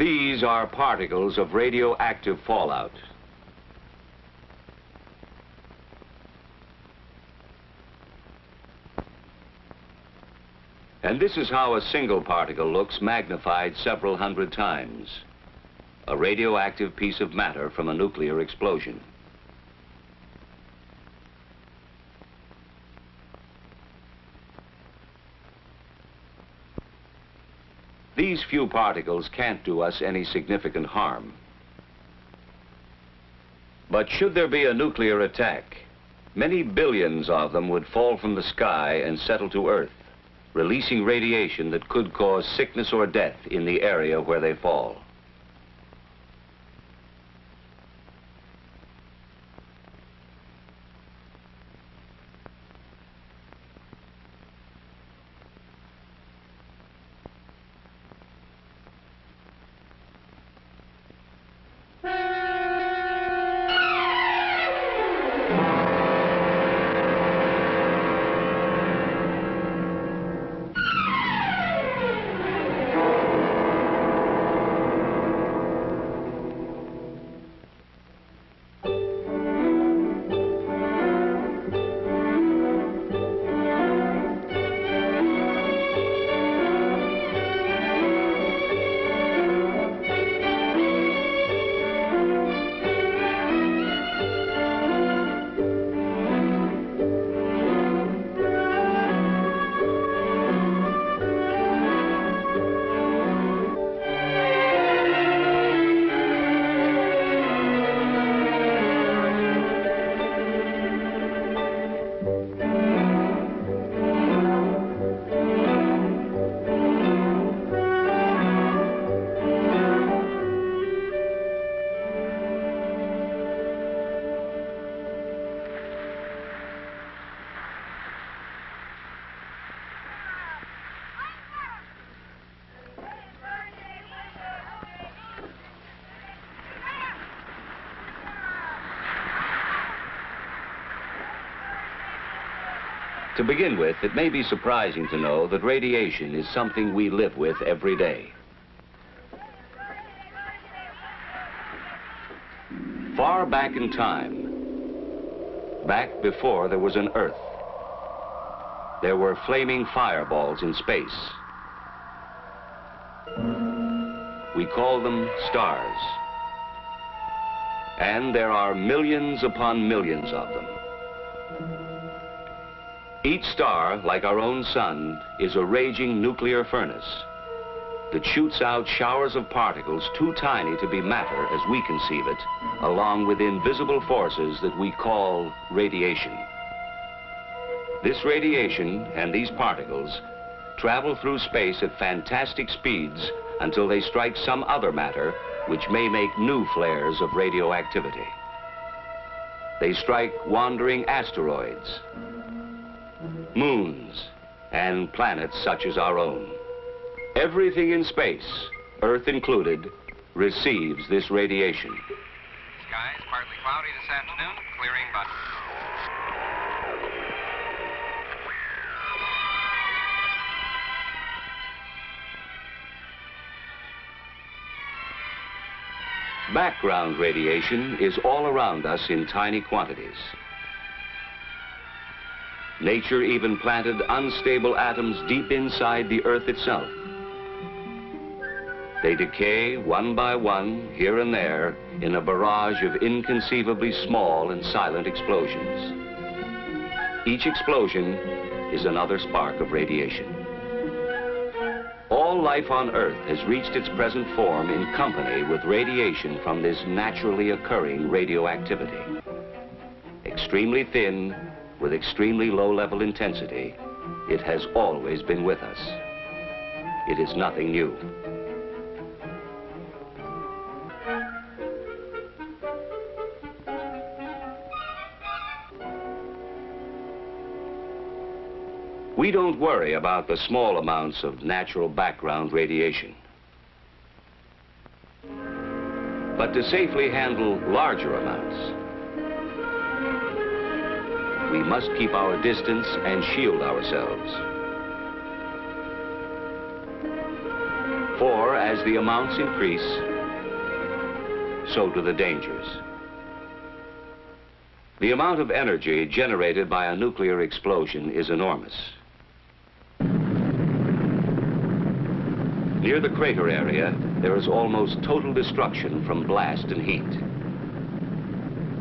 These are particles of radioactive fallout. And this is how a single particle looks magnified several hundred times. A radioactive piece of matter from a nuclear explosion. These few particles can't do us any significant harm. But should there be a nuclear attack, many billions of them would fall from the sky and settle to Earth, releasing radiation that could cause sickness or death in the area where they fall. To begin with, it may be surprising to know that radiation is something we live with every day. Far back in time, back before there was an Earth, there were flaming fireballs in space. We call them stars. And there are millions upon millions of them. Each star, like our own sun, is a raging nuclear furnace that shoots out showers of particles too tiny to be matter as we conceive it, along with invisible forces that we call radiation. This radiation and these particles travel through space at fantastic speeds until they strike some other matter which may make new flares of radioactivity. They strike wandering asteroids, moons, and planets such as our own. Everything in space, Earth included, receives this radiation. Skies partly cloudy this afternoon, clearing but... Background radiation is all around us in tiny quantities. Nature even planted unstable atoms deep inside the Earth itself. They decay one by one, here and there, in a barrage of inconceivably small and silent explosions. Each explosion is another spark of radiation. All life on Earth has reached its present form in company with radiation from this naturally occurring radioactivity. Extremely thin, with extremely low-level intensity, it has always been with us. It is nothing new. We don't worry about the small amounts of natural background radiation. But to safely handle larger amounts, we must keep our distance and shield ourselves. For as the amounts increase, so do the dangers. The amount of energy generated by a nuclear explosion is enormous. Near the crater area, there is almost total destruction from blast and heat.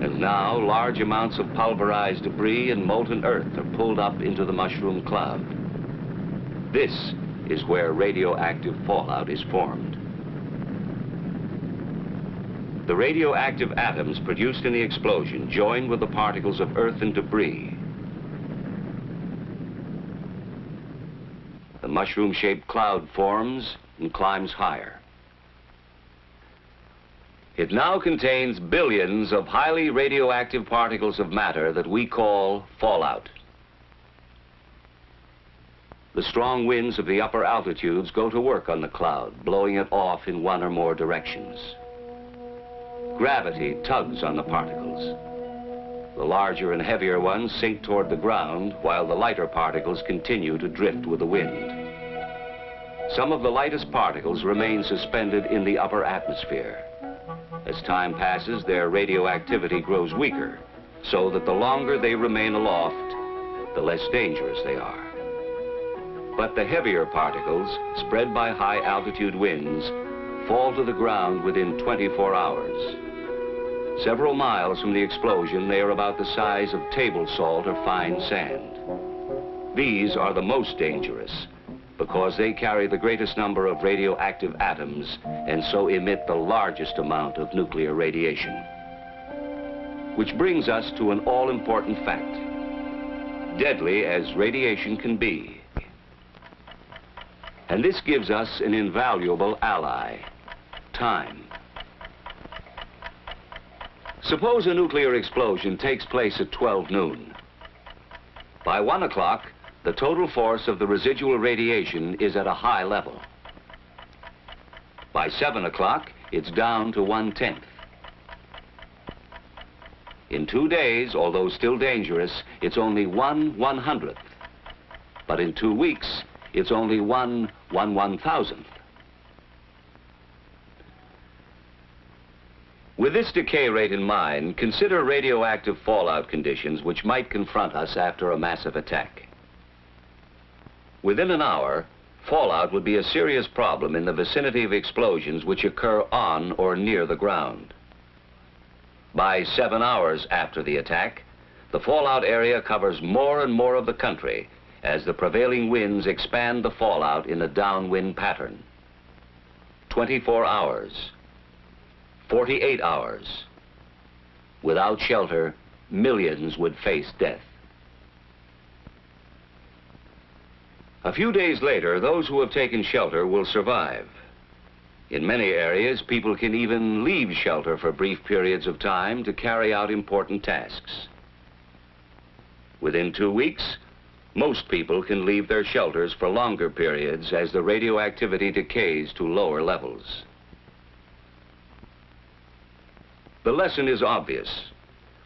And now, large amounts of pulverized debris and molten earth are pulled up into the mushroom cloud. This is where radioactive fallout is formed. The radioactive atoms produced in the explosion join with the particles of earth and debris. The mushroom-shaped cloud forms and climbs higher. It now contains billions of highly radioactive particles of matter that we call fallout. The strong winds of the upper altitudes go to work on the cloud, blowing it off in one or more directions. Gravity tugs on the particles. The larger and heavier ones sink toward the ground, while the lighter particles continue to drift with the wind. Some of the lightest particles remain suspended in the upper atmosphere. As time passes, their radioactivity grows weaker, so that the longer they remain aloft, the less dangerous they are. But the heavier particles, spread by high-altitude winds, fall to the ground within 24 hours. Several miles from the explosion, they are about the size of table salt or fine sand. These are the most dangerous because they carry the greatest number of radioactive atoms and so emit the largest amount of nuclear radiation. Which brings us to an all-important fact. Deadly as radiation can be. And this gives us an invaluable ally, time. Suppose a nuclear explosion takes place at 12 noon. By 1 o'clock, the total force of the residual radiation is at a high level. By 7 o'clock, it's down to 1/10. In 2 days, although still dangerous, it's only 1/100th. But in 2 weeks, it's only 1/1,000th. With this decay rate in mind, consider radioactive fallout conditions which might confront us after a massive attack. Within an hour, fallout would be a serious problem in the vicinity of explosions which occur on or near the ground. By 7 hours after the attack, the fallout area covers more and more of the country as the prevailing winds expand the fallout in a downwind pattern. 24 hours. 48 hours. Without shelter, millions would face death. A few days later, those who have taken shelter will survive. In many areas, people can even leave shelter for brief periods of time to carry out important tasks. Within 2 weeks, most people can leave their shelters for longer periods as the radioactivity decays to lower levels. The lesson is obvious.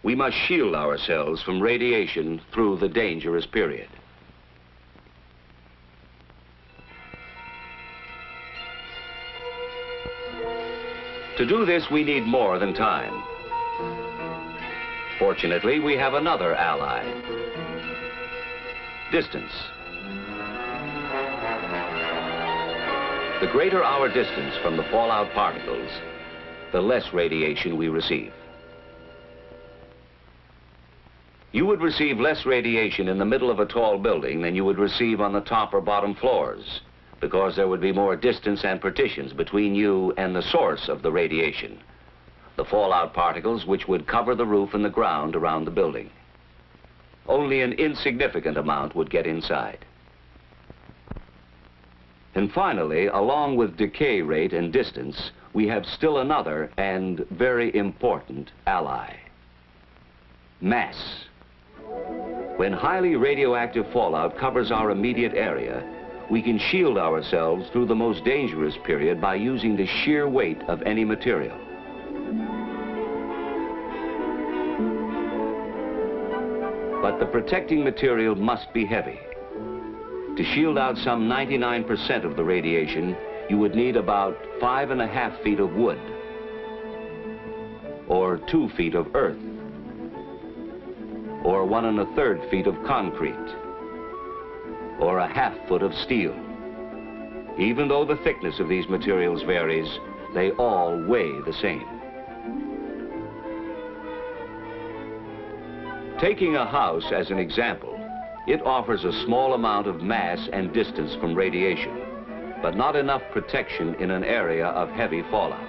We must shield ourselves from radiation through the dangerous period. To do this, we need more than time. Fortunately, we have another ally. Distance. The greater our distance from the fallout particles, the less radiation we receive. You would receive less radiation in the middle of a tall building than you would receive on the top or bottom floors, because there would be more distance and partitions between you and the source of the radiation, the fallout particles which would cover the roof and the ground around the building. Only an insignificant amount would get inside. And finally, along with decay rate and distance, we have still another and very important ally: mass. When highly radioactive fallout covers our immediate area, we can shield ourselves through the most dangerous period by using the sheer weight of any material. But the protecting material must be heavy. To shield out some 99% of the radiation, you would need about 5.5 feet of wood, or 2 feet of earth, or 1 1/3 feet of concrete, or 1/2 foot of steel. Even though the thickness of these materials varies, they all weigh the same. Taking a house as an example, it offers a small amount of mass and distance from radiation, but not enough protection in an area of heavy fallout.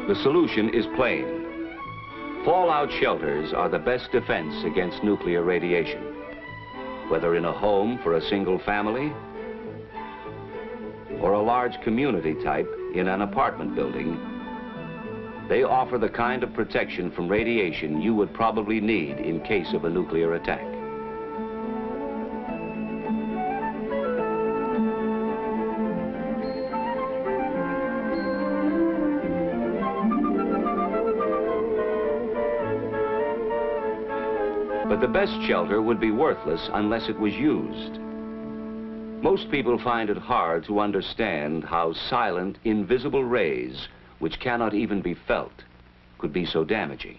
The solution is plain. Fallout shelters are the best defense against nuclear radiation. Whether in a home for a single family or a large community type in an apartment building, they offer the kind of protection from radiation you would probably need in case of a nuclear attack. But the best shelter would be worthless unless it was used. Most people find it hard to understand how silent, invisible rays, which cannot even be felt, could be so damaging.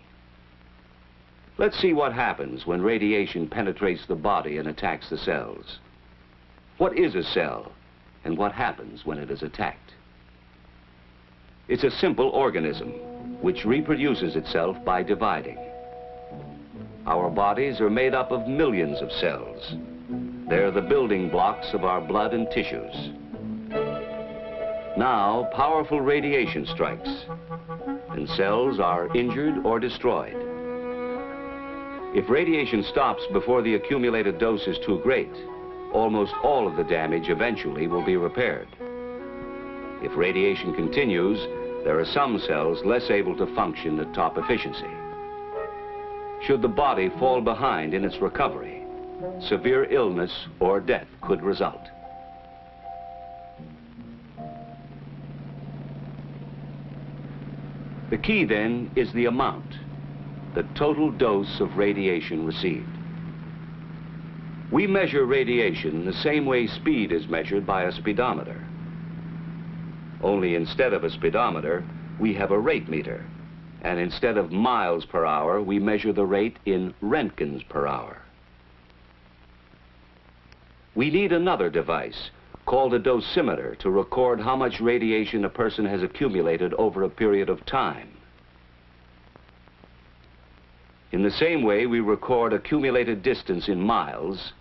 Let's see what happens when radiation penetrates the body and attacks the cells. What is a cell, and what happens when it is attacked? It's a simple organism, which reproduces itself by dividing. Our bodies are made up of millions of cells. They're the building blocks of our blood and tissues. Now, powerful radiation strikes, and cells are injured or destroyed. If radiation stops before the accumulated dose is too great, almost all of the damage eventually will be repaired. If radiation continues, there are some cells less able to function at top efficiency. Should the body fall behind in its recovery, severe illness or death could result. The key then is the amount, the total dose of radiation received. We measure radiation the same way speed is measured by a speedometer. Only instead of a speedometer, we have a rate meter. And instead of miles per hour, we measure the rate in roentgens per hour. We need another device called a dosimeter to record how much radiation a person has accumulated over a period of time. In the same way we record accumulated distance in miles,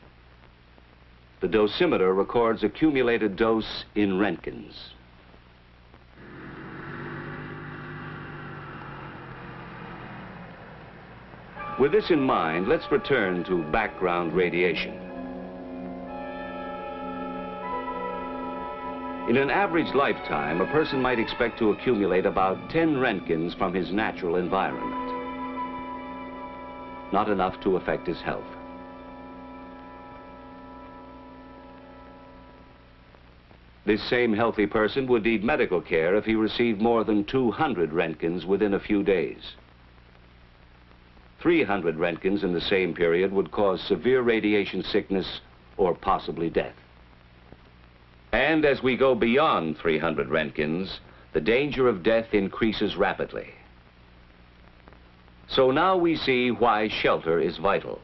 the dosimeter records accumulated dose in roentgens. With this in mind, let's return to background radiation. In an average lifetime, a person might expect to accumulate about 10 roentgens from his natural environment. Not enough to affect his health. This same healthy person would need medical care if he received more than 200 roentgens within a few days. 300 roentgens in the same period would cause severe radiation sickness or possibly death. And as we go beyond 300 roentgens, the danger of death increases rapidly. So now we see why shelter is vital.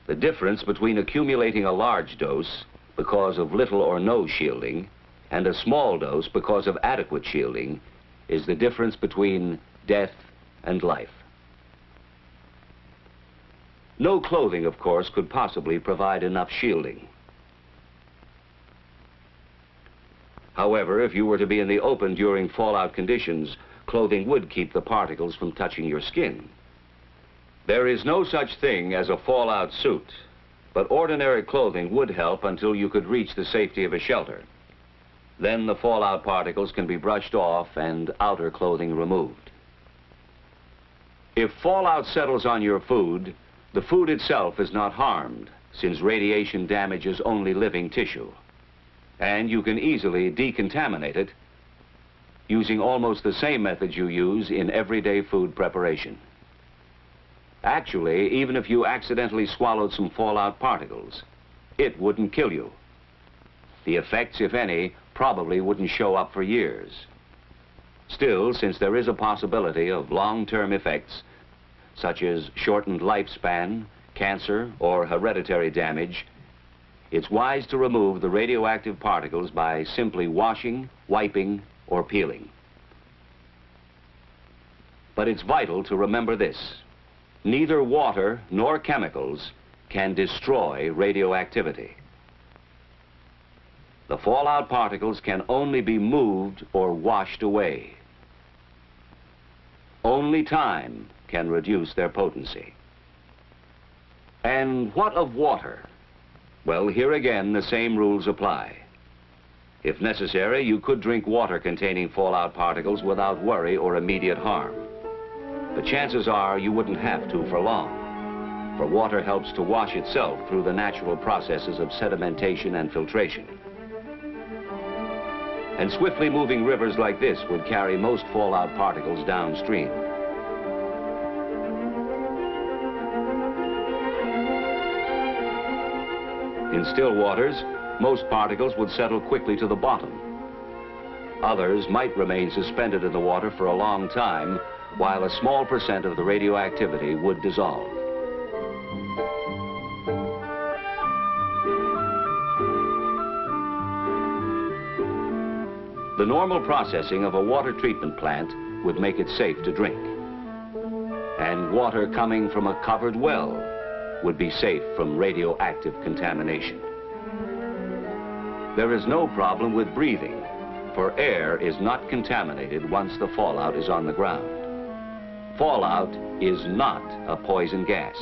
The difference between accumulating a large dose because of little or no shielding and a small dose because of adequate shielding is the difference between death and life. No clothing, of course, could possibly provide enough shielding. However, if you were to be in the open during fallout conditions, clothing would keep the particles from touching your skin. There is no such thing as a fallout suit, but ordinary clothing would help until you could reach the safety of a shelter. Then the fallout particles can be brushed off and outer clothing removed. If fallout settles on your food, the food itself is not harmed, since radiation damages only living tissue. And you can easily decontaminate it using almost the same methods you use in everyday food preparation. Actually, even if you accidentally swallowed some fallout particles, it wouldn't kill you. The effects, if any, probably wouldn't show up for years. Still, since there is a possibility of long-term effects, such as shortened lifespan, cancer, or hereditary damage, it's wise to remove the radioactive particles by simply washing, wiping, or peeling. But it's vital to remember this: neither water nor chemicals can destroy radioactivity. The fallout particles can only be moved or washed away. Only time can reduce their potency. And what of water? Well, here again, the same rules apply. If necessary, you could drink water containing fallout particles without worry or immediate harm. But chances are you wouldn't have to for long, for water helps to wash itself through the natural processes of sedimentation and filtration. And swiftly moving rivers like this would carry most fallout particles downstream. In still waters, most particles would settle quickly to the bottom. Others might remain suspended in the water for a long time, while a small percent of the radioactivity would dissolve. The normal processing of a water treatment plant would make it safe to drink. And water coming from a covered well would be safe from radioactive contamination. There is no problem with breathing, for air is not contaminated once the fallout is on the ground. Fallout is not a poison gas.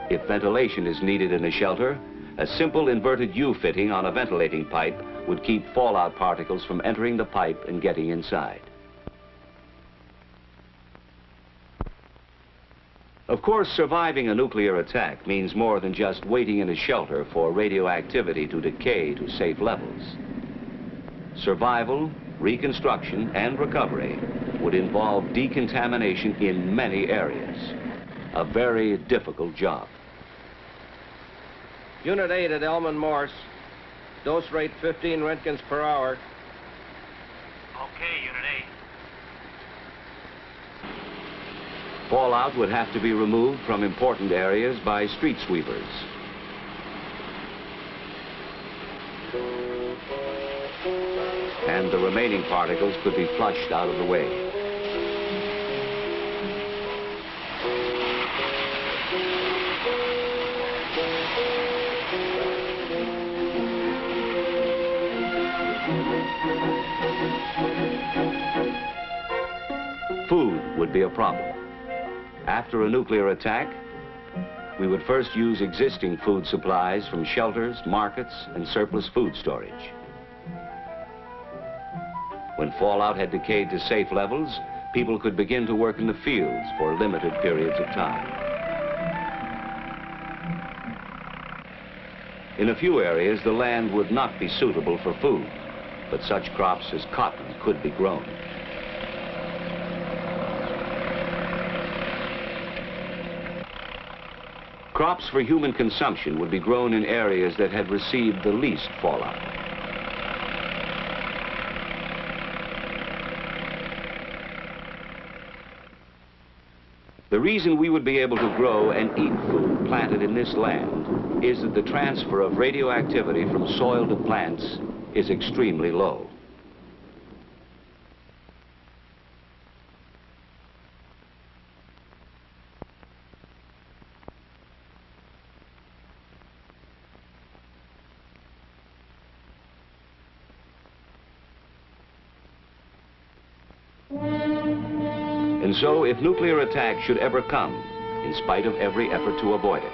If ventilation is needed in a shelter, a simple inverted U-fitting on a ventilating pipe would keep fallout particles from entering the pipe and getting inside. Of course, surviving a nuclear attack means more than just waiting in a shelter for radioactivity to decay to safe levels. Survival, reconstruction, and recovery would involve decontamination in many areas. A very difficult job. Unit 8 at Elman Morse. Dose rate 15 Roentgens per hour. Okay, Unit 8. Fallout would have to be removed from important areas by street sweepers. And the remaining particles could be flushed out of the way. Food would be a problem. After a nuclear attack, we would first use existing food supplies from shelters, markets, and surplus food storage. When fallout had decayed to safe levels, people could begin to work in the fields for limited periods of time. In a few areas, the land would not be suitable for food, but such crops as cotton could be grown. Crops for human consumption would be grown in areas that had received the least fallout. The reason we would be able to grow and eat food planted in this land is that the transfer of radioactivity from soil to plants is extremely low. And so, if nuclear attack should ever come, in spite of every effort to avoid it,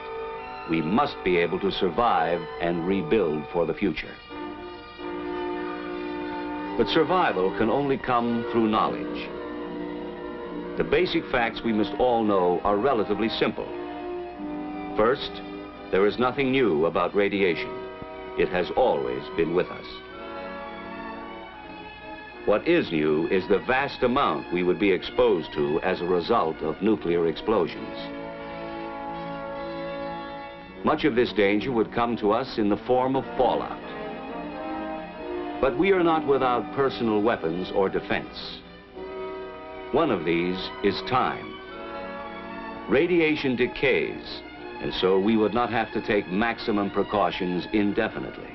we must be able to survive and rebuild for the future. But survival can only come through knowledge. The basic facts we must all know are relatively simple. First, there is nothing new about radiation. It has always been with us. What is new is the vast amount we would be exposed to as a result of nuclear explosions. Much of this danger would come to us in the form of fallout. But we are not without personal weapons or defense. One of these is time. Radiation decays, and so we would not have to take maximum precautions indefinitely.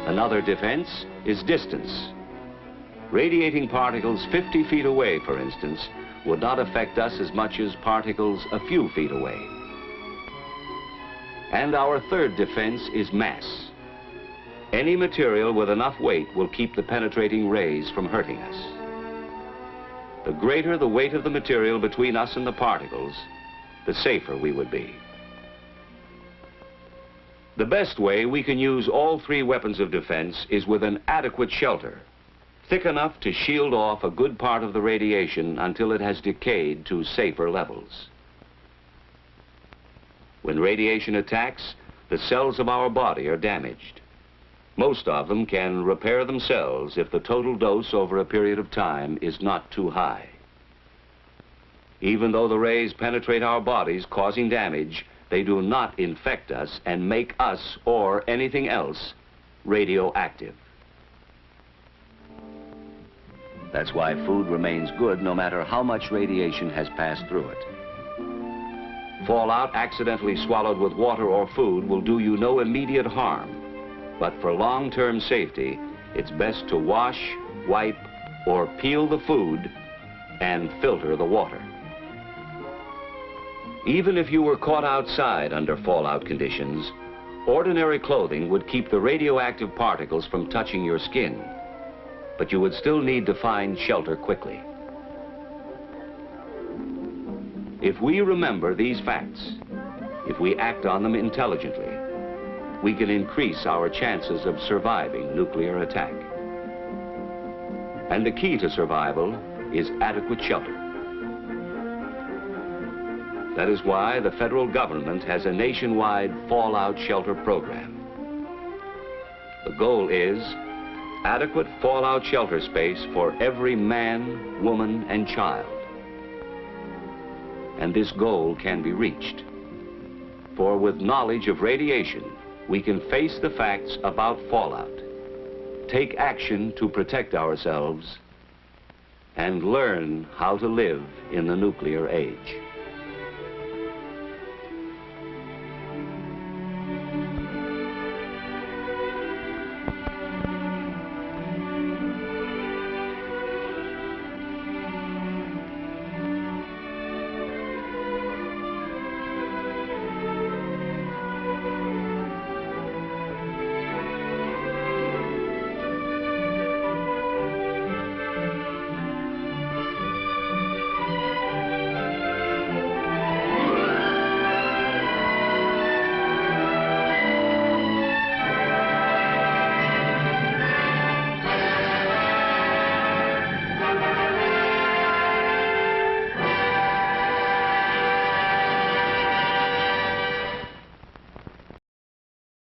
Another defense is distance. Radiating particles 50 feet away, for instance, would not affect us as much as particles a few feet away. And our third defense is mass. Any material with enough weight will keep the penetrating rays from hurting us. The greater the weight of the material between us and the particles, the safer we would be. The best way we can use all three weapons of defense is with an adequate shelter, thick enough to shield off a good part of the radiation until it has decayed to safer levels. When radiation attacks, the cells of our body are damaged. Most of them can repair themselves if the total dose over a period of time is not too high. Even though the rays penetrate our bodies, causing damage, they do not infect us and make us, or anything else, radioactive. That's why food remains good no matter how much radiation has passed through it. Fallout accidentally swallowed with water or food will do you no immediate harm. But for long-term safety, it's best to wash, wipe, or peel the food and filter the water. Even if you were caught outside under fallout conditions, ordinary clothing would keep the radioactive particles from touching your skin, but you would still need to find shelter quickly. If we remember these facts, if we act on them intelligently, we can increase our chances of surviving nuclear attack. And the key to survival is adequate shelter. That is why the federal government has a nationwide fallout shelter program. The goal is adequate fallout shelter space for every man, woman, and child. And this goal can be reached. For with knowledge of radiation, we can face the facts about fallout, take action to protect ourselves, and learn how to live in the nuclear age.